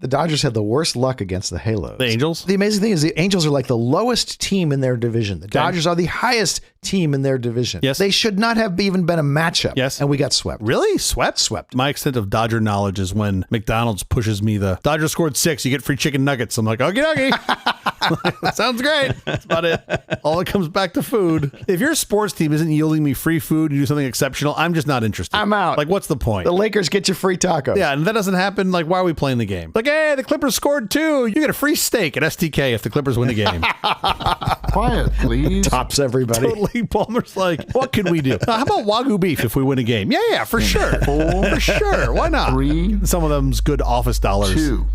The Dodgers had the worst luck against the Halos. The Angels? The amazing thing is the Angels are like the lowest team in their division. The Dodgers are the highest team in their division. Yes. They should not have even been a matchup. Yes. And we got swept. Really? Swept? Swept. My extent of Dodger knowledge is when McDonald's pushes me the Dodgers scored 6, you get free chicken nuggets. I'm like, okie dokie. Sounds great. That's about it. All it comes back to food. If your sports team isn't yielding me free food, you do something exceptional, I'm just not interested. I'm out. Like, what's the point? The Lakers get you free tacos. Yeah, and if that doesn't happen, like, why are we playing the game? Like, hey, the Clippers scored 2. You get a free steak at STK if the Clippers win the game. Quiet, please. Tops everybody. Totally. Palmer's like, what can we do? How about Wagyu beef if we win a game? Yeah, for sure. 4, For sure. Why not? 3, Some of them's good office dollars. 2.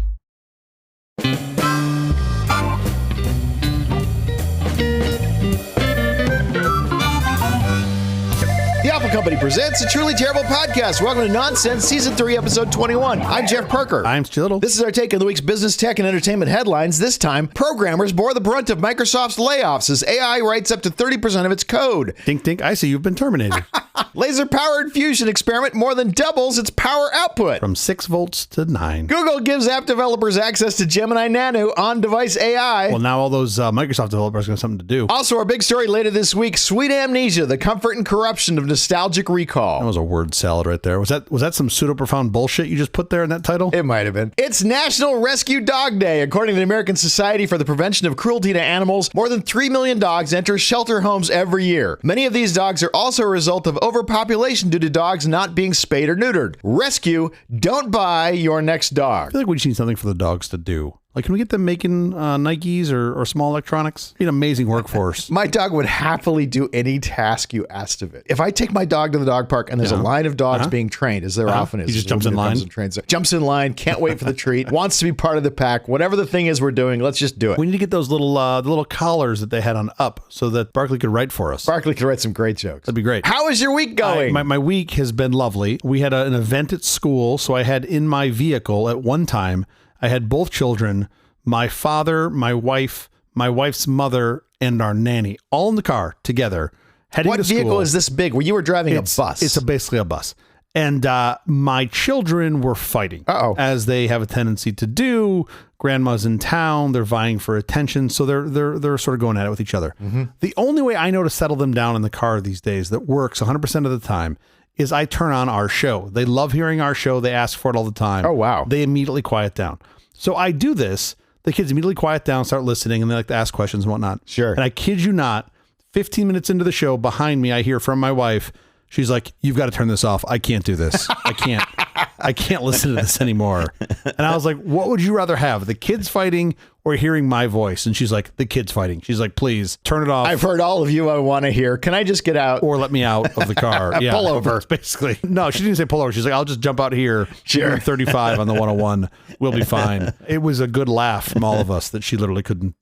The Apple Company presents a truly terrible podcast. Welcome to Nonsense, Season 3, Episode 21. I'm Jeff Parker. I'm Stu Little. This is our take on the week's business, tech, and entertainment headlines. This time, programmers bore the brunt of Microsoft's layoffs as AI writes up to 30% of its code. Dink, dink. I see you've been terminated. Laser-powered fusion experiment more than doubles its power output. From 6 volts to 9. Google gives app developers access to Gemini Nano on-device AI. Well, now all those Microsoft developers got something to do. Also, our big story later this week, Sweet Amnesia, the comfort and corruption of nostalgic That recall. was a word salad right there. Was that some pseudo-profound bullshit you just put there in that title? It might have been. It's National Rescue Dog Day. According to the American Society for the Prevention of Cruelty to Animals, more than 3 million dogs enter shelter homes every year. Many of these dogs are also a result of overpopulation due to dogs not being spayed or neutered. Rescue, don't buy your next I dog. feel like we just need something for the dogs to do. Like, can we get them making Nikes or small electronics? Be an amazing workforce. My dog would happily do any task you asked of it. If I take my dog to the dog park and there's a line of dogs being trained, as there often is. He just jumps in line? Jumps in line, can't wait for the treat, wants to be part of the pack. Whatever the thing is we're doing, let's just do it. We need to get those little collars that they had on Up so that Barkley could write for us. Barkley could write some great jokes. That'd be great. How is your week going? My week has been lovely. We had an event at school, so I had in my vehicle at one time, I had both children, my father, my wife's mother, and our nanny all in the car together heading What to school. vehicle is this big? Where you were driving a bus? It's basically a bus. And my children were fighting, as they have a tendency to do. Grandma's in town; they're vying for attention, so they're sort of going at it with each other. Mm-hmm. The only way I know to settle them down in the car these days that works 100% of the time is I turn on our show. They love hearing our show; they ask for it all the time. Oh wow! They immediately quiet down. So I do this. The kids immediately quiet down, start listening, and they like to ask questions and whatnot. Sure. And I kid you not, 15 minutes into the show, behind me, I hear from my wife. She's like, "You've got to turn this off. I can't do this. I can't listen to this anymore." And I was like, "What would you rather have? The kids fighting or hearing my voice?" And she's like, "The kids fighting." She's like, "Please turn it off." I've heard all of you I want to hear. Can I just get out? Or let me out of the car. Yeah, pull over. Basically. No, she didn't say pull over. She's like, "I'll just jump out here. Sure. 35 on the 101. We'll be fine." It was a good laugh from all of us that she literally couldn't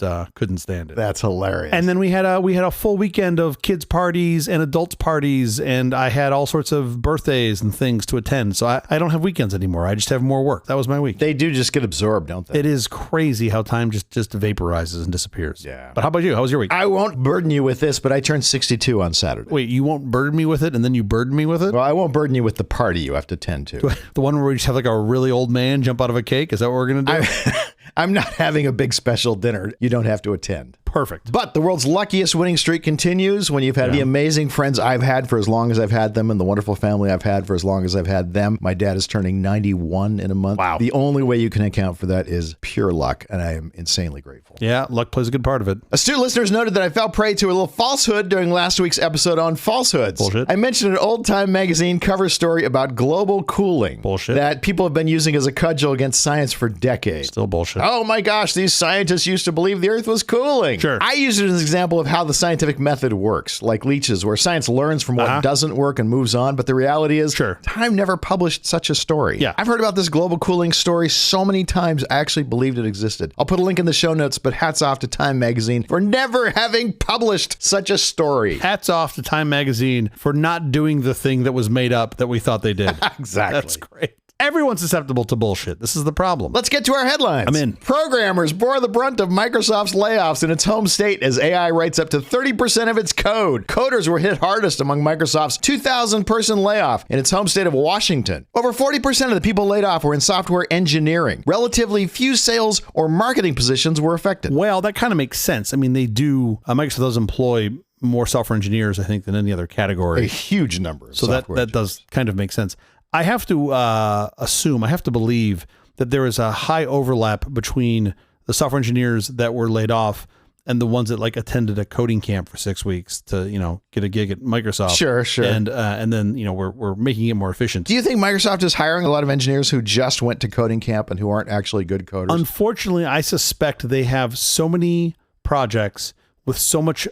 stand it. That's hilarious. And then we had a full weekend of kids parties and adults parties, and I had all sorts of birthdays and things to attend. So I don't have weekends anymore. I just have more work. That was my week. They do just get absorbed, don't they? It is crazy how time just vaporizes and disappears. Yeah. But how about you? How was your week? I won't burden you with this, but I turned 62 on Saturday. Wait, you won't burden me with it, and then you burden me with it? Well, I won't burden you with the party you have to tend to. The one where we just have like a really old man jump out of a cake? Is that what we're going to do? I'm not having a big special dinner. You don't have to attend. Perfect. But the world's luckiest winning streak continues when you've had the amazing friends I've had for as long as I've had them and the wonderful family I've had for as long as I've had them. My dad is turning 91 in a month. Wow. The only way you can account for that is pure luck, and I am insanely grateful. Yeah, luck plays a good part of it. Astute listeners noted that I fell prey to a little falsehood during last week's episode on falsehoods. Bullshit. I mentioned an old-time magazine cover story about global cooling. Bullshit. That people have been using as a cudgel against science for decades. Still bullshit. Oh my gosh, these scientists used to believe the Earth was cooling. Sure. I use it as an example of how the scientific method works, like leeches, where science learns from what doesn't work and moves on, but the reality is Time never published such a story. Yeah. I've heard about this global cooling story so many times, I actually believed it existed. I'll put a link in the show notes, but hats off to Time Magazine for never having published such a story. Hats off to Time Magazine for not doing the thing that was made up that we thought they did. Exactly. That's great. Everyone's susceptible to bullshit. This is the problem. Let's get to our headlines. I'm in. Programmers bore the brunt of Microsoft's layoffs in its home state as AI writes up to 30% of its code. Coders were hit hardest among Microsoft's 2,000-person layoff in its home state of Washington. Over 40% of the people laid off were in software engineering. Relatively few sales or marketing positions were affected. Well, that kind of makes sense. I mean, they do, Microsoft does employ more software engineers, I think, than any other category. A huge number of so that does kind of make sense. I have to assume, I have to believe that there is a high overlap between the software engineers that were laid off and the ones that like attended a coding camp for 6 weeks to, get a gig at Microsoft. Sure. And then, we're making it more efficient. Do you think Microsoft is hiring a lot of engineers who just went to coding camp and who aren't actually good coders? Unfortunately, I suspect they have so many projects with so much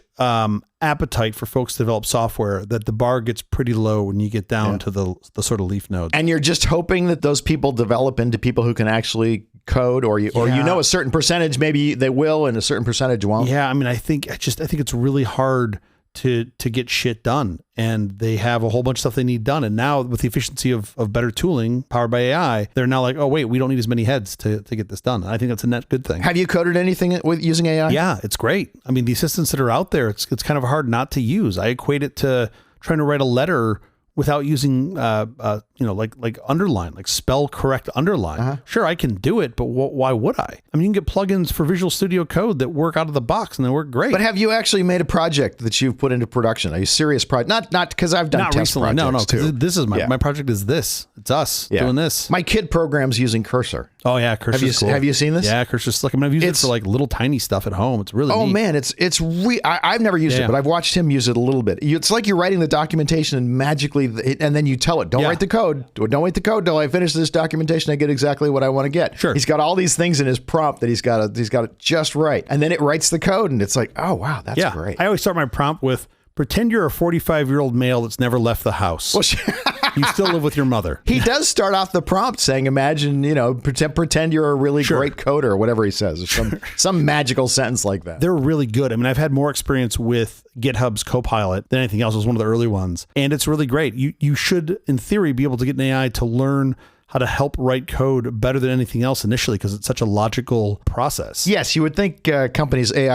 appetite for folks to develop software that the bar gets pretty low when you get down to the sort of leaf nodes. And you're just hoping that those people develop into people who can actually code, or a certain percentage maybe they will and a certain percentage won't. Yeah, I mean, I think it's really hard to get shit done, and they have a whole bunch of stuff they need done. And now with the efficiency of better tooling powered by AI, they're now like, oh wait, we don't need as many heads to get this done. I think that's a net good thing. Have you coded anything with using AI? Yeah, it's great. I mean, the assistants that are out there, it's kind of hard not to use. I equate it to trying to write a letter without using, like underline, like spell correct underline. Sure, I can do it, but why would I? I mean, you can get plugins for Visual Studio Code that work out of the box and they work great. But have you actually made a project that you've put into production? Are you serious project? Not because I've done test recently. projects too. This is my project is this. It's us doing this. My kid programs using Cursor. Oh yeah, Cursor's cool. Have you seen this? Yeah, Cursor's slick. I mean, I've used it for like little tiny stuff at home. It's really neat. Man, I've never used it, but I've watched him use it a little bit. It's like you're writing the documentation and magically, and then you tell it, don't write the code. Don't write the code till I finish this documentation. I get exactly what I want to get. Sure. He's got all these things in his prompt that he's got it just right, and then it writes the code, and it's like, oh wow, that's great. I always start my prompt with, pretend you're a 45-year-old male that's never left the house. Well, you still live with your mother. He does start off the prompt saying, imagine, pretend you're a really great coder, or whatever he says, or some magical sentence like that. They're really good. I mean, I've had more experience with GitHub's Copilot than anything else. It was one of the early ones. And it's really great. You should, in theory, be able to get an AI to learn how to help write code better than anything else initially, because it's such a logical process. Yes, you would think AI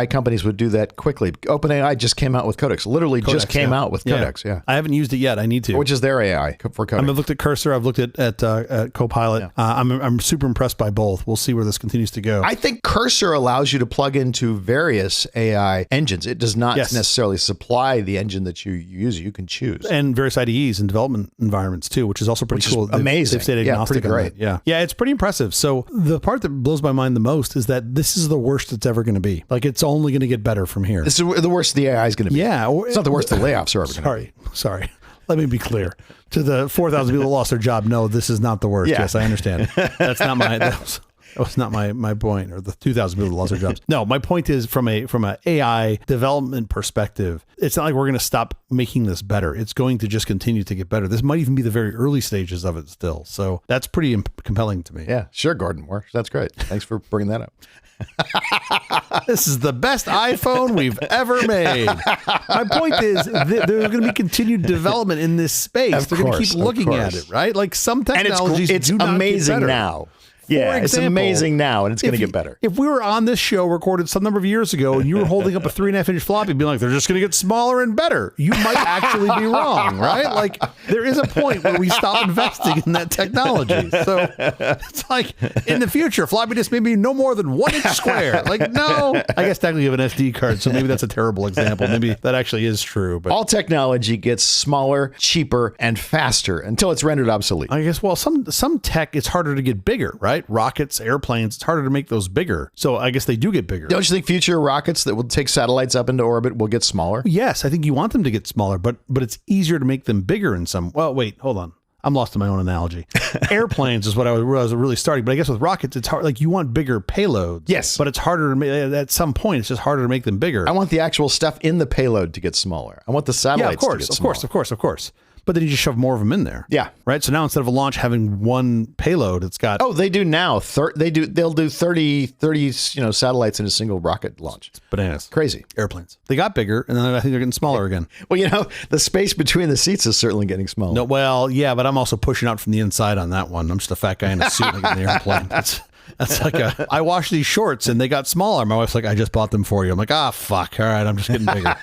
companies would do that quickly. OpenAI just came out with Codex. Literally just came out with Codex. Yeah. I haven't used it yet. I need to. Which is their AI for Codex. I've looked at Cursor. I've looked at Copilot. Yeah. I'm super impressed by both. We'll see where this continues to go. I think Cursor allows you to plug into various AI engines. It does not necessarily supply the engine that you use. You can choose. And various IDEs and development environments too, which is also pretty cool. Amazing. They've stayed agnostic. Pretty great. Yeah, it's pretty impressive. So the part that blows my mind the most is that this is the worst it's ever going to be. Like, it's only going to get better from here. This is the worst the AI is going to be. Yeah. It's not the worst the layoffs are ever going to be. Sorry. Let me be clear. To the 4,000 people that lost their job, no, this is not the worst. Yeah. Yes, I understand. That's not that was not my point, or the 2,000 people that lost their jobs. No, my point is from a AI development perspective, it's not like we're going to stop making this better. It's going to just continue to get better. This might even be the very early stages of it still. So that's pretty compelling to me. Yeah, sure, Gordon Moore. That's great. Thanks for bringing that up. This is the best iPhone we've ever made. My point is there's going to be continued development in this space. They're going to keep looking at it, right? Like some technologies it's do not amazing get better. Now. Yeah, it's amazing now, and it's going to get better. If we were on this show recorded some number of years ago and you were holding up a 3.5-inch floppy being like, they're just going to get smaller and better, you might actually be wrong, right? Like, there is a point where we stop investing in that technology. So it's like, in the future, floppy disk may be no more than 1 inch square. Like, no. I guess technically you have an SD card, so maybe that's a terrible example. Maybe that actually is true. But all technology gets smaller, cheaper, and faster until it's rendered obsolete. I guess, well, some tech, it's harder to get bigger, right? Rockets, airplanes, it's harder to make those bigger. So I guess they do get bigger. Don't you think future rockets that will take satellites up into orbit will get smaller? Yes, I think you want them to get smaller, but it's easier to make them bigger in some. Well, wait, hold on. I'm lost in my own analogy. Airplanes is what I was really starting, but I guess with rockets, it's hard. Like, you want bigger payloads. Yes, but it's harder to make. At some point, it's just harder to make them bigger. I want the actual stuff in the payload to get smaller. I want the satellites. Yeah, of course, to get smaller. Of course. But then you just shove more of them in there. Yeah. Right. So now instead of a launch having one payload, it's got. Oh, they do now. They'll do 30 satellites in a single rocket launch. It's bananas. Crazy. Airplanes. They got bigger, and then I think they're getting smaller again. Well, the space between the seats is certainly getting smaller. No, well, yeah, but I'm also pushing out from the inside on that one. I'm just a fat guy in a suit like in the airplane. That's like I washed these shorts and they got smaller. My wife's like, I just bought them for you. I'm like, fuck. All right, I'm just getting bigger.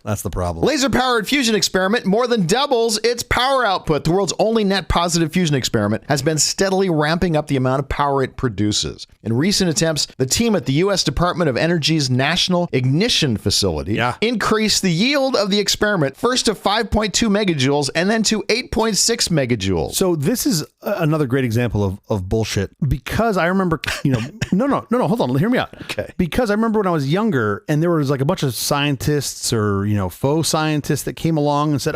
That's the problem. Laser-powered fusion experiment more than doubles its power output. The world's only net positive fusion experiment has been steadily ramping up the amount of power it produces. In recent attempts, the team at the U.S. Department of Energy's National Ignition Facility increased the yield of the experiment first to 5.2 megajoules and then to 8.6 megajoules. So this is another great example of bullshit, because I remember, no, hold on, hear me out. Okay. Because I remember when I was younger and there was like a bunch of scientists or, faux scientists that came along and said,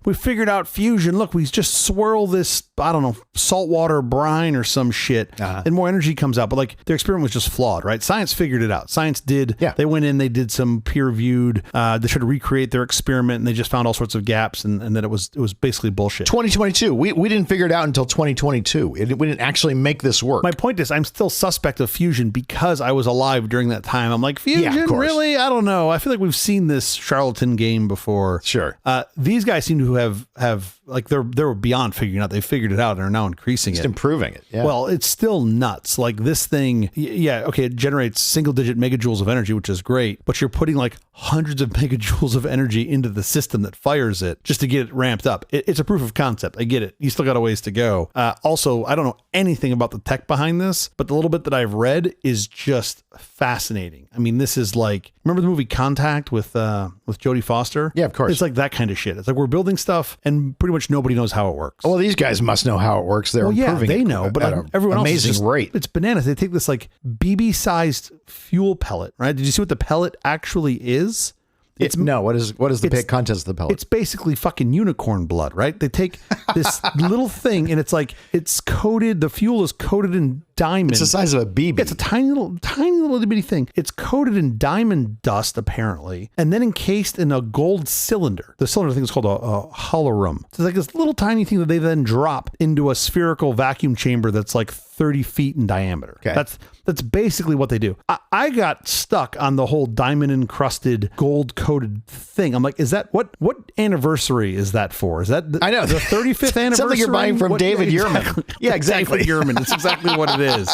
we figured out fusion. Look, we just swirl this, I don't know, saltwater brine or some shit and more energy comes out. But like their experiment was just flawed, right? Science figured it out. Science did. Yeah. They went in, they did some peer reviewed, they tried to recreate their experiment and they just found all sorts of gaps and that it was basically bullshit. 2022. We didn't figure it out until 2022. We didn't actually make this work. My point is I'm still suspect of fusion because I was alive during that time. I'm like, fusion? Really? I don't know. I feel like we've seen this charlatan game before. Sure. These guys seem to have like they're beyond figuring out. They figured it out and are now increasing Just improving it. Yeah. Well, it's still nuts. Like this thing, okay, it generates single-digit megajoules of energy, which is great, but you're putting like hundreds of megajoules of energy into the system that fires it just to get it ramped up. It's a proof of concept. I get it. You still got a ways to go. Also, I don't know anything about the tech behind this, but the little bit that I've read is just fascinating. I mean, this is like, remember the movie Contact with Jodie Foster? Yeah, of course. It's like that kind of shit. It's like we're building stuff and pretty much nobody knows how it works. Well, these guys must know how it works. They're improving they know, but like everyone else is just, rate. It's bananas. They take this like BB-sized fuel pellet, right? Did you see what the pellet actually is? What is the contents of the pellet? It's basically fucking unicorn blood, right? They take this little thing and it's coated, the fuel is coated in diamond. It's the size of a BB. It's a tiny little bitty thing. It's coated in diamond dust, apparently, and then encased in a gold cylinder. The cylinder thing is called a holorum. So it's like this little tiny thing that they then drop into a spherical vacuum chamber that's like 30 feet in diameter. Okay. That's basically what they do. I got stuck on the whole diamond-encrusted, gold-coated thing. I'm like, is that what anniversary is that for? Is that I know the 35th anniversary? Something you're buying from David Yurman. Yeah, exactly. David Yurman. It's exactly what it is.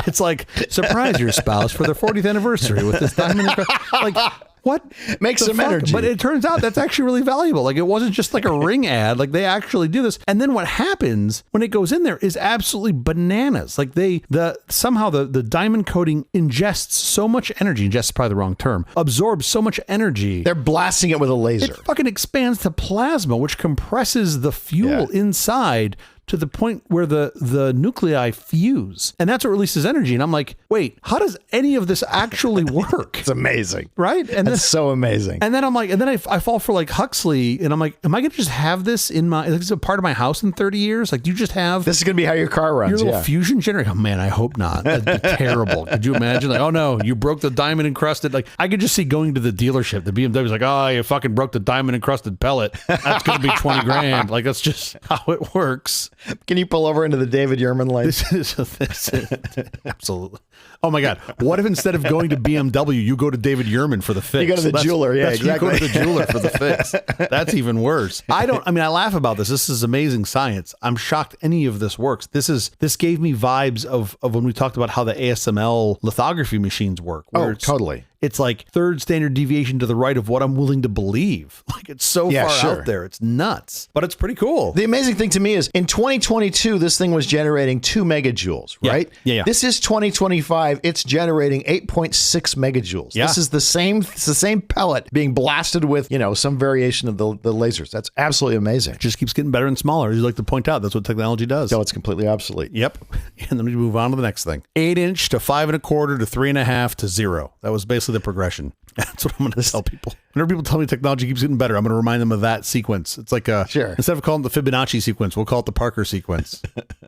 It's like, surprise your spouse for their 40th anniversary with this diamond-encrusted. Like, what? Make some energy. But it turns out that's actually really valuable. Like, it wasn't just like a ring ad. Like, they actually do this. And then what happens when it goes in there is absolutely bananas. Like, somehow the diamond coating ingests so much energy. Ingests is probably the wrong term. Absorbs so much energy. They're blasting it with a laser. It fucking expands to plasma, which compresses the fuel inside to the point where the nuclei fuse. And that's what releases energy. And I'm like, wait, how does any of this actually work? It's amazing. Right? And that's so amazing. And then I'm like, I fall for like Huxley and I'm like, am I going to just have this in my, this is a part of my house in 30 years? Like, do you just have. This is going to be how your car runs. Your little fusion generator. Oh man, I hope not. That'd be terrible. Could you imagine? Like, oh no, you broke the diamond encrusted. Like, I could just see going to the dealership. The BMW's like, oh, you fucking broke the diamond encrusted pellet. That's going to be 20 grand. Like, that's just how it works. Can you pull over into the David Yurman lane? This is absolutely. Oh my God. What if instead of going to BMW, you go to David Yurman for the fix? You go to the jeweler. Yeah, exactly. You go to the jeweler for the fix. That's even worse. I laugh about this. This is amazing science. I'm shocked any of this works. This gave me vibes of when we talked about how the ASML lithography machines work. Oh, totally. It's like third standard deviation to the right of what I'm willing to believe. Like, it's so far out there. It's nuts, but it's pretty cool. The amazing thing to me is in 2022, this thing was generating 2 megajoules, right? Yeah. This is 2025. It's generating 8.6 megajoules. Yeah. This is the same pellet being blasted with, some variation of the lasers. That's absolutely amazing. It just keeps getting better and smaller. As you like to point out, that's what technology does. So it's completely obsolete. Yep. And then we move on to the next thing. 8-inch to 5 1/4 to 3.5 to 0. That was basically the progression. That's what I'm going to tell people. Whenever people tell me technology keeps getting better, I'm going to remind them of that sequence. It's like instead of calling it the Fibonacci sequence, we'll call it the Parker sequence.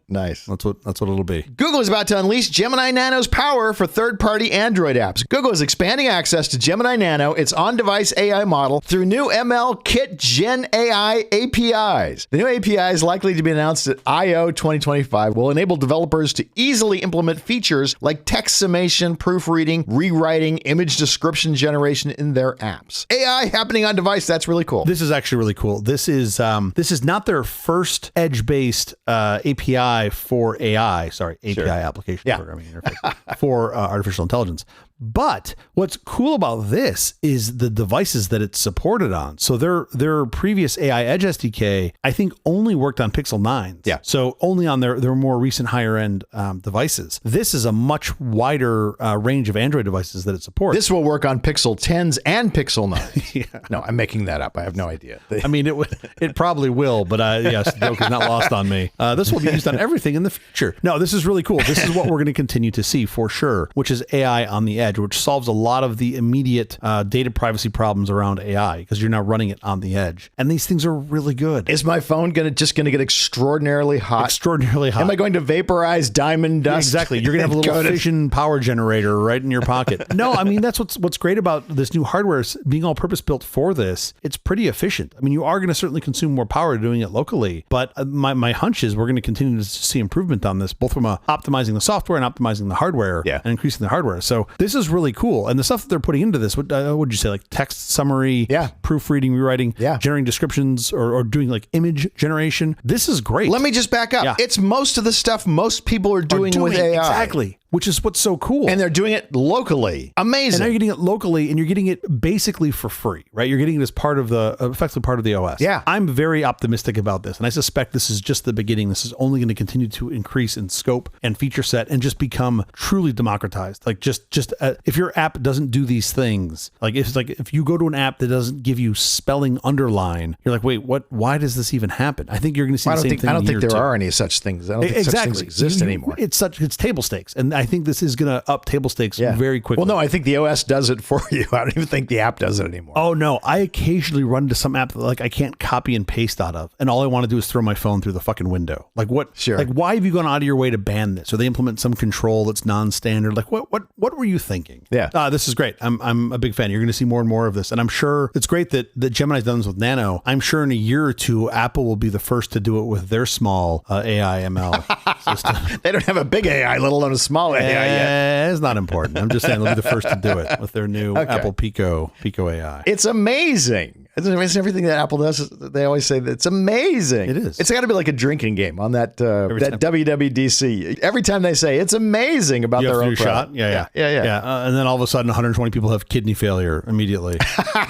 Nice. That's what it'll be. Google is about to unleash Gemini Nano's power for third-party Android apps. Google is expanding access to Gemini Nano, its on-device AI model, through new ML Kit Gen AI APIs. The new APIs, likely to be announced at I/O 2025, will enable developers to easily implement features like text summation, proofreading, rewriting, image description generation in their apps. AI happening on device, that's really cool. This is actually really cool. This is not their first edge-based API for AI. Sorry, API application programming interface for artificial intelligence. But what's cool about this is the devices that it's supported on. So their previous AI Edge SDK, I think, only worked on Pixel 9s. Yeah. So only on their more recent higher end devices. This is a much wider range of Android devices that it supports. This will work on Pixel 10s and Pixel 9s. Yeah. No, I'm making that up. I have no idea. I mean, it probably will, but yes, the joke is not lost on me. This will be used on everything in the future. No, this is really cool. This is what we're going to continue to see for sure, which is AI on the edge, which solves a lot of the immediate data privacy problems around AI because you're now running it on the edge. And these things are really good. Is my phone just going to get extraordinarily hot? Extraordinarily hot. Am I going to vaporize diamond dust? Yeah, exactly. You're going to have a little fission power generator right in your pocket. No, I mean, that's what's great about this new hardware is being all purpose built for this. It's pretty efficient. I mean, you are going to certainly consume more power doing it locally, but my hunch is we're going to continue to see improvement on this, both from optimizing the software and optimizing the hardware and increasing the hardware. So this is really cool. And the stuff that they're putting into this, what would you say, like text summary, proofreading, rewriting, generating descriptions or doing like image generation. This is great. Let me just back up. Yeah. It's most of the stuff most people are doing with AI. Exactly. Which is what's so cool. And they're doing it locally. Amazing. And now you're getting it locally and you're getting it basically for free, right? You're getting it as part of effectively part of the OS. Yeah. I'm very optimistic about this. And I suspect this is just the beginning. This is only going to continue to increase in scope and feature set and just become truly democratized. Like just if your app doesn't do these things, if you go to an app that doesn't give you spelling underline, you're like, wait, what? Why does this even happen? I think you're going to see the same thing. I don't think there are any such things. I don't think such things exist anymore. It's table stakes. And I think this is going to up table stakes very quickly. Well, no, I think the OS does it for you. I don't even think the app does it anymore. Oh, no. I occasionally run into some app that I can't copy and paste out of. And all I want to do is throw my phone through the fucking window. Like what? Sure. Like why have you gone out of your way to ban this? Or they implement some control that's non-standard. Like what were you thinking? Yeah. This is great. I'm a big fan. You're going to see more and more of this. And I'm sure it's great that Gemini's done this with Nano. I'm sure in a year or two, Apple will be the first to do it with their small AI ML system. They don't have a big AI, let alone a small AI yet. It's not important. I'm just saying they'll be the first to do it with their new Apple Pico AI. It's amazing. It's everything that Apple does. They always say that it's amazing. It is. It's got to be like a drinking game on that WWDC. Every time they say it's amazing about their own product. Yeah. And then all of a sudden 120 people have kidney failure immediately.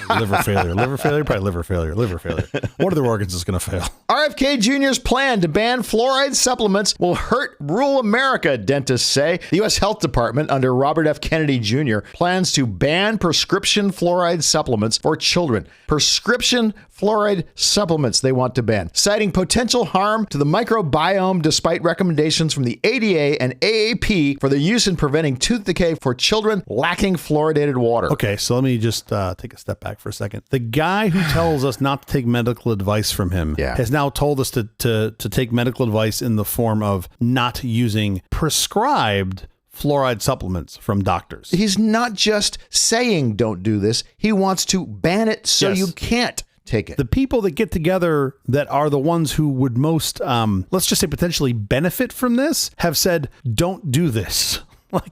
Liver failure, probably liver failure. What other organs is going to fail? RFK Jr.'s plan to ban fluoride supplements will hurt rural America, dentists say. The U.S. Health Department, under Robert F. Kennedy Jr., plans to ban prescription fluoride supplements for children. Prescription fluoride supplements they want to ban, citing potential harm to the microbiome despite recommendations from the ADA and AAP for their use in preventing tooth decay for children lacking fluoridated water. Okay, so let me just take a step back for a second. The guy who tells us not to take medical advice from him has now told us to take medical advice in the form of not using prescribed fluoride supplements from doctors. He's not just saying don't do this. He wants to ban it so you can't take it. The people that get together that are the ones who would most, let's just say potentially benefit from this, have said, don't do this.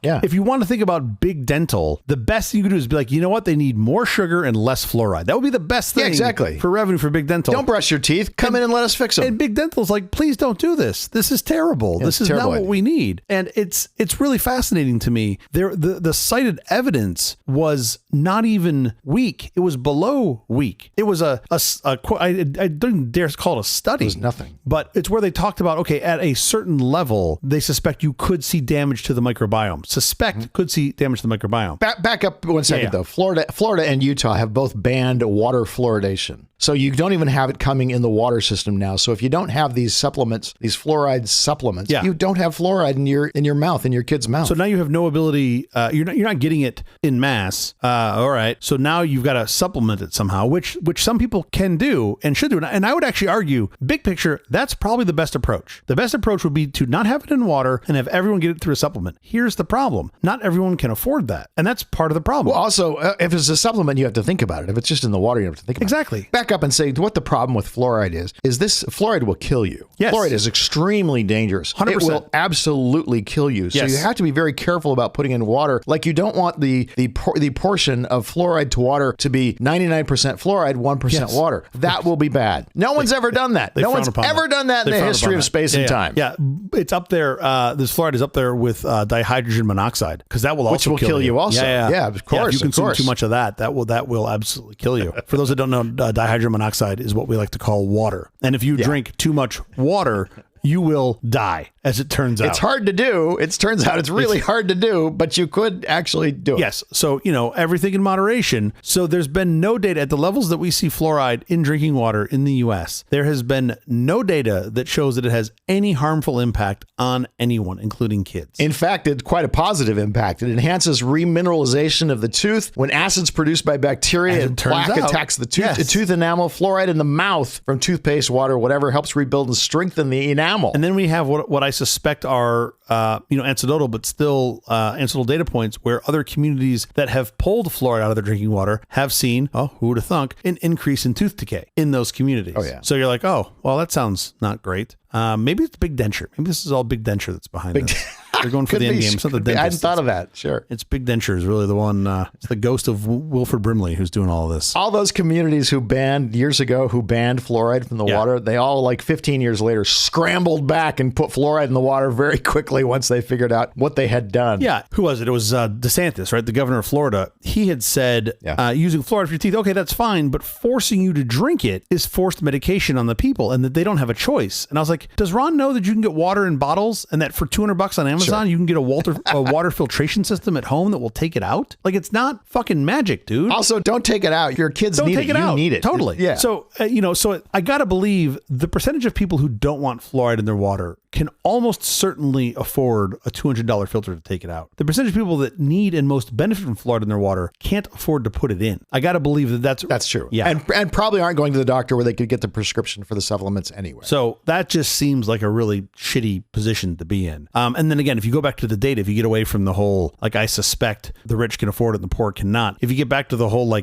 If you want to think about big dental, the best thing you can do is be like, you know what? They need more sugar and less fluoride. That would be the best thing for revenue for big dental. Don't brush your teeth. Come in and let us fix them. And big dental's like, please don't do this. This is terrible. This is not what we need. And it's really fascinating to me. The cited evidence was not even weak. It was below weak. It was I don't dare call it a study. It was nothing. But it's where they talked about, okay, at a certain level, they suspect you could see damage to the microbiome. Could see damage to the microbiome. Back up 1 second, though. Florida and Utah have both banned water fluoridation. So you don't even have it coming in the water system now. So if you don't have these supplements, these fluoride supplements, you don't have fluoride in your mouth, in your kid's mouth. So now you have no ability, you're not getting it in mass. All right. So now you've got to supplement it somehow, which some people can do and should do. And I would actually argue, big picture, that's probably the best approach. The best approach would be to not have it in water and have everyone get it through a supplement. Here's the problem. Not everyone can afford that. And that's part of the problem. Well, also, if it's a supplement, you have to think about it. If it's just in the water, you have to think about it. Exactly. Back up and say what the problem with fluoride is this fluoride will kill you. Yes. Fluoride is extremely dangerous. 100%. It will absolutely kill you. So you have to be very careful about putting in water. Like you don't want the portion of fluoride to water to be 99% fluoride, 1% water. That will be bad. No one's ever done that. No one's ever done that in the history of space and time. Yeah, it's up there. This fluoride is up there with dihydrogen monoxide because that will also kill you also. Yeah, of course. If you consume too much of that will absolutely kill you. For those that don't know, dihydrogen monoxide is what we like to call water. And if you drink too much water, you will die, as it turns out. It's hard to do. It turns out it's really hard to do, but you could actually do it. Yes. So, everything in moderation. So there's been no data at the levels that we see fluoride in drinking water in the U.S. There has been no data that shows that it has any harmful impact on anyone, including kids. In fact, it's quite a positive impact. It enhances remineralization of the tooth. When acids produced by bacteria and plaque attacks the tooth enamel, fluoride in the mouth from toothpaste, water, whatever, helps rebuild and strengthen the enamel. And then we have what I suspect are, anecdotal, but still anecdotal data points where other communities that have pulled fluoride out of their drinking water have seen, who would have thunk, an increase in tooth decay in those communities. Oh, yeah. So you're like, well, that sounds not great. Maybe it's big denture. Maybe this is all big denture that's behind this. They're going for the end game. It's not the dentist. I hadn't thought of that. Sure. It's big denture is really the one. It's the ghost of Wilford Brimley who's doing all of this. All those communities who banned fluoride from the water, they all 15 years later scrambled back and put fluoride in the water very quickly once they figured out what they had done. Yeah. Who was it? It was DeSantis, right? The governor of Florida. He had said using fluoride for your teeth, okay, that's fine, but forcing you to drink it is forced medication on the people and that they don't have a choice. And I was like, does Ron know that you can get water in bottles and that for $200 on Amazon, you can get a water filtration system at home that will take it out? Like, it's not fucking magic, dude. Also, don't take it out. Your kids need it. You need it. Totally. Yeah. So, so I got to believe the percentage of people who don't want fluoride in their water can almost certainly afford a $200 filter to take it out. The percentage of people that need and most benefit from fluoride in their water can't afford to put it in. I got to believe that's true. Yeah. And probably aren't going to the doctor where they could get the prescription for the supplements anyway. So that just seems like a really shitty position to be in. And then again, if you go back to the data, if you get away from the whole, I suspect the rich can afford it and the poor cannot. If you get back to the whole,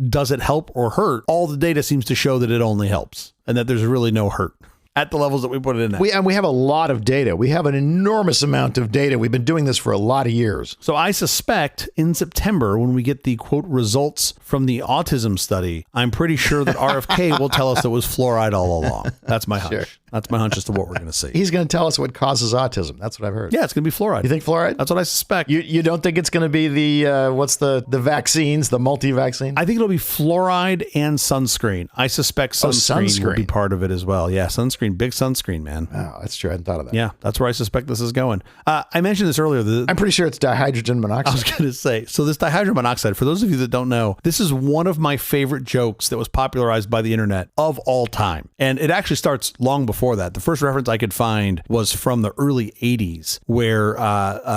does it help or hurt? All the data seems to show that it only helps and that there's really no hurt at the levels that we put it in at. We have a lot of data. We have an enormous amount of data. We've been doing this for a lot of years. So I suspect in September, when we get the quote results from the autism study, I'm pretty sure that RFK will tell us it was fluoride all along. That's my hunch. Sure. That's my hunch as to what we're going to see. He's going to tell us what causes autism. That's what I've heard. Yeah, it's going to be fluoride. You think fluoride? That's what I suspect. You don't think it's going to be the vaccines, the multi-vaccine? I think it'll be fluoride and sunscreen. I suspect sunscreen will be part of it as well. Yeah, sunscreen, big sunscreen, man. Oh, that's true. I hadn't thought of that. Yeah, that's where I suspect this is going. I mentioned this earlier. I'm pretty sure it's dihydrogen monoxide. I was going to say, so this dihydrogen monoxide, for those of you that don't know, this is one of my favorite jokes that was popularized by the internet of all time. And it actually starts long before that. The first reference I could find was from the early 80s where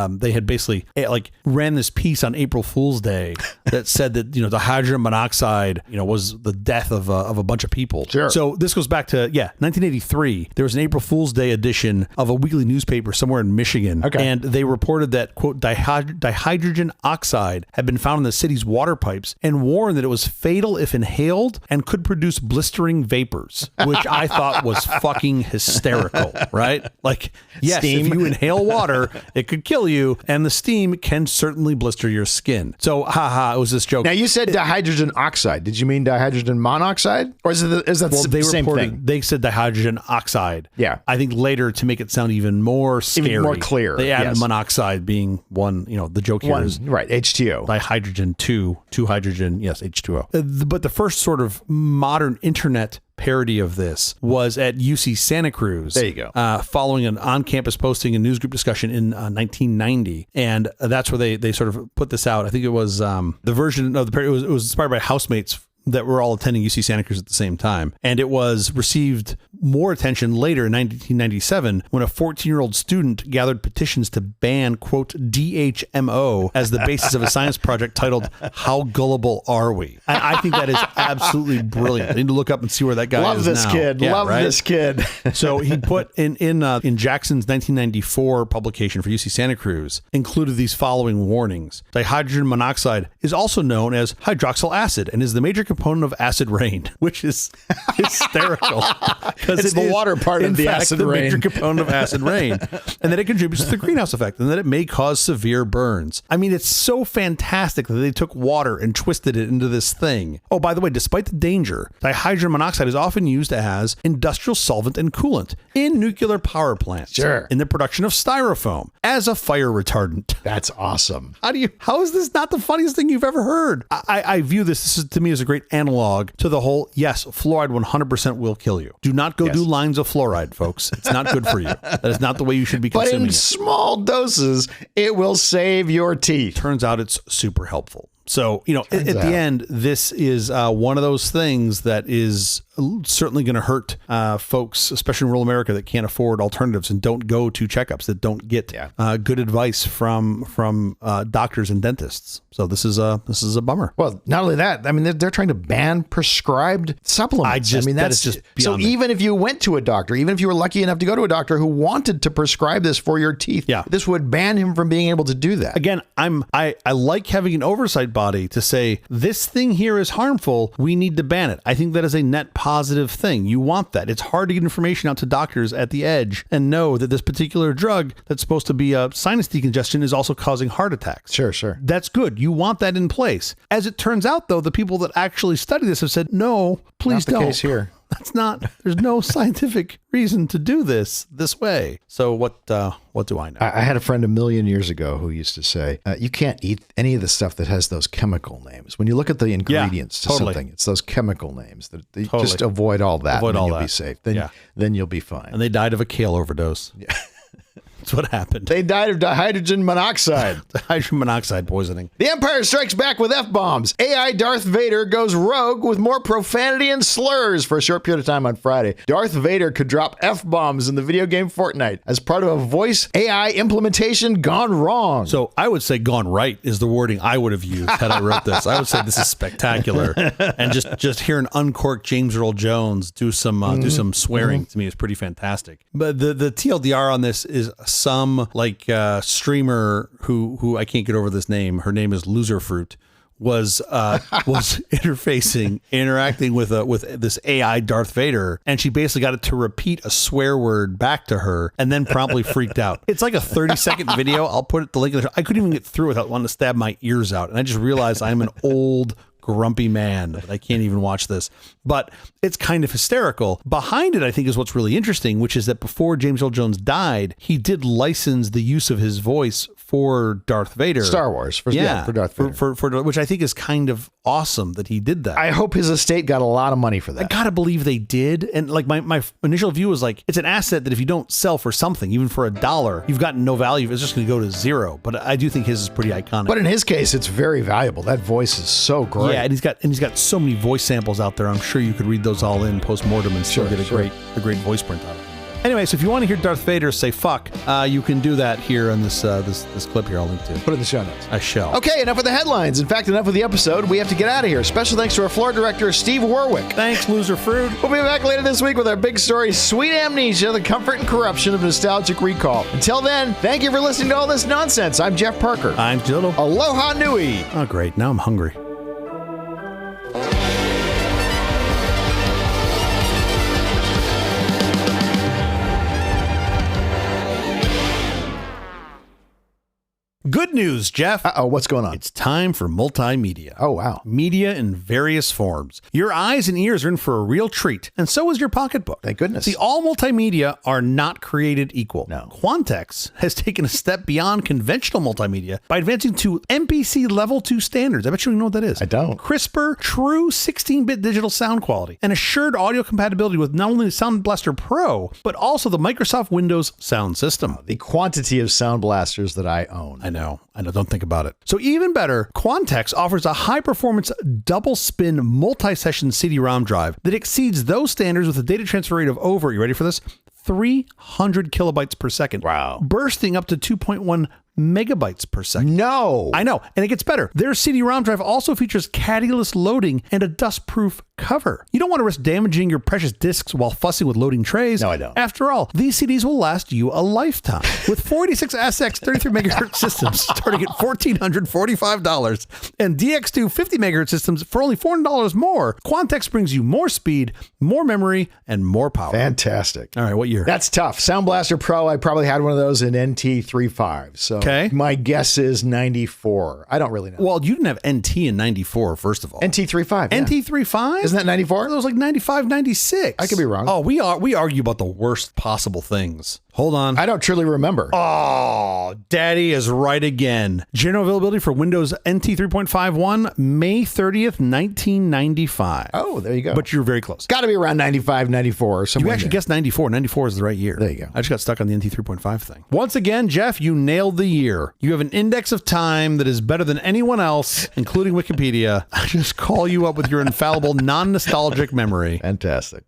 they had basically ran this piece on April Fool's Day that said that, the hydrogen monoxide, was the death of a bunch of people. Sure. So this goes back to, 1983. There was an April Fool's Day edition of a weekly newspaper somewhere in Michigan. Okay. And they reported that, quote, dihydrogen oxide had been found in the city's water pipes and warned that it was fatal if inhaled and could produce blistering vapors, which I thought was fucking hysterical, right? Yes, steam. If you inhale water, it could kill you, and the steam can certainly blister your skin. So, it was this joke. Now, you said dihydrogen oxide. Did you mean dihydrogen monoxide? Or is that the same thing? They said dihydrogen oxide. Yeah. I think later, to make it sound even more scary, even more clear, they added monoxide being one, the joke here is right, H2O. Dihydrogen, two hydrogen, yes, H2O. But the first sort of modern internet parody of this was at UC Santa Cruz. There you go. Following an on-campus posting and newsgroup discussion in 1990. And that's where they sort of put this out. I think it was the version of the parody, it was inspired by housemates that were all attending UC Santa Cruz at the same time. And it was received more attention later in 1997 when a 14-year-old student gathered petitions to ban, quote, DHMO as the basis of a science project titled How Gullible Are We? I think that is absolutely brilliant. I need to look up and see where that guy Love is this now. kid. Yeah, Love right? this kid. So he put in Jackson's 1994 publication for UC Santa Cruz included these following warnings. Dihydrogen monoxide is also known as hydroxyl acid and is the major component of acid rain, which is hysterical. It's the water part of the acid rain. Major component of acid rain, and that it contributes to the greenhouse effect, and that it may cause severe burns. I mean, it's so fantastic that they took water and twisted it into this thing. Oh, by the way, despite the danger, dihydrogen monoxide is often used as industrial solvent and coolant in nuclear power plants. Sure. In the production of styrofoam as a fire retardant. That's awesome. How is this not the funniest thing you've ever heard? I view this is, to me, as a great analog to the whole, yes, fluoride 100% will kill you. Do not go do lines of fluoride, folks. It's not good for you. That is not the way you should be consuming But in it. small doses, it will save your teeth. Turns out it's super helpful. So, at the end, this is one of those things that is certainly going to hurt folks, especially in rural America, that can't afford alternatives and don't go to checkups, that don't get good advice from doctors and dentists. So this is a bummer. Well, not only that, I mean, they're trying to ban prescribed supplements. That is just beyond me. Even if you went to a doctor, even if you were lucky enough to go to a doctor who wanted to prescribe this for your teeth, this would ban him from being able to do that. Again, I like having an oversight body to say this thing here is harmful. We need to ban it. I think that is a net positive thing. You want that. It's hard to get information out to doctors at the edge and know that this particular drug that's supposed to be a sinus decongestion is also causing heart attacks. Sure. That's good. You want that in place. As it turns out, though, the people that actually study this have said, no, please don't. Not the case here. There's no scientific reason to do this way. So what do I know? I had a friend a million years ago who used to say, you can't eat any of the stuff that has those chemical names. When you look at the ingredients to something, it's those chemical names. Just avoid all that. You'll be safe. Then you'll be fine. And they died of a kale overdose. Yeah. That's what happened. They died of dihydrogen monoxide. Dihydrogen monoxide poisoning. The Empire strikes back with F-bombs. AI Darth Vader goes rogue with more profanity and slurs for a short period of time on Friday. Darth Vader could drop F-bombs in the video game Fortnite as part of a voice AI implementation gone wrong. So I would say gone right is the wording I would have used had I wrote this. I would say this is spectacular. And just hear an uncorked James Earl Jones do some swearing to me is pretty fantastic. But the TLDR on this is some streamer who I can't get over this name. Her name is Loser Fruit. Was interacting with this AI Darth Vader, and she basically got it to repeat a swear word back to her, and then promptly freaked out. It's like a 30-second video. I'll put the link in the show. I couldn't even get through without wanting to stab my ears out, and I just realized I'm an old grumpy man that I can't even watch this. But it's kind of hysterical. Behind it, I think, is what's really interesting, which is that before James Earl Jones died, he did license the use of his voice for Darth Vader. Star Wars. For Darth Vader. For which I think is kind of awesome that he did that. I hope his estate got a lot of money for that. I gotta believe they did. And like my initial view was like, it's an asset that if you don't sell for something, even for $1, you've got no value. It's just going to go to zero. But I do think his is pretty iconic. But in his case, it's very valuable. That voice is so great. Yeah, and he's got so many voice samples out there. I'm sure you could read those all in post-mortem and still get a great voice print out of it. Anyway, so if you want to hear Darth Vader say fuck, you can do that here on this clip here. I'll link to. Put it in the show notes. I shall. Okay, enough with the headlines. In fact, enough with the episode. We have to get out of here. Special thanks to our floor director, Steve Warwick. Thanks, Loser Fruit. We'll be back later this week with our big story, Sweet Amnesia, the comfort and corruption of nostalgic recall. Until then, thank you for listening to all this nonsense. I'm Jeff Parker. I'm Jodo. Aloha Nui. Oh, great. Now I'm hungry. Good news, Jeff. Uh-oh, what's going on? It's time for multimedia. Oh, wow. Media in various forms. Your eyes and ears are in for a real treat, and so is your pocketbook. Thank goodness. See, all multimedia are not created equal. No. Quantex has taken a step beyond conventional multimedia by advancing to MPC Level 2 standards. I bet you don't know what that is. I don't. Crisper, true 16-bit digital sound quality, and assured audio compatibility with not only the Sound Blaster Pro, but also the Microsoft Windows sound system. The quantity of sound blasters that I own. I know. I know, don't think about it. So even better, Quantex offers a high-performance double-spin multi-session CD-ROM drive that exceeds those standards with a data transfer rate of over, you ready for this? 300 kilobytes per second. Wow. Bursting up to 2.1 megabytes per second. No. I know. And it gets better. Their CD-ROM drive also features caddy-less loading and a dust-proof cover. You don't want to risk damaging your precious discs while fussing with loading trays. No, I don't. After all, these CDs will last you a lifetime. With 486 SX 33 megahertz systems starting at $1,445 and DX2 50 megahertz systems for only $400 more, Quantex brings you more speed, more memory, and more power. Fantastic. All right, what year? That's tough. Sound Blaster Pro, I probably had one of those in NT35. So my guess is 94. I don't really know. Well, you didn't have NT in 94, first of all. NT35. Yeah. NT35? Isn't that 94? It was like 95, 96. I could be wrong. Oh, we argue about the worst possible things. Hold on. I don't truly remember. Oh, Daddy is right again. General availability for Windows NT 3.51, May 30th, 1995. Oh, there you go. But you're very close. Got to be around 95, 94 or something. You actually guessed 94. 94 is the right year. There you go. I just got stuck on the NT 3.5 thing. Once again, Jeff, you nailed the year. You have an index of time that is better than anyone else, including Wikipedia. I just call you up with your infallible, non-nostalgic memory. Fantastic.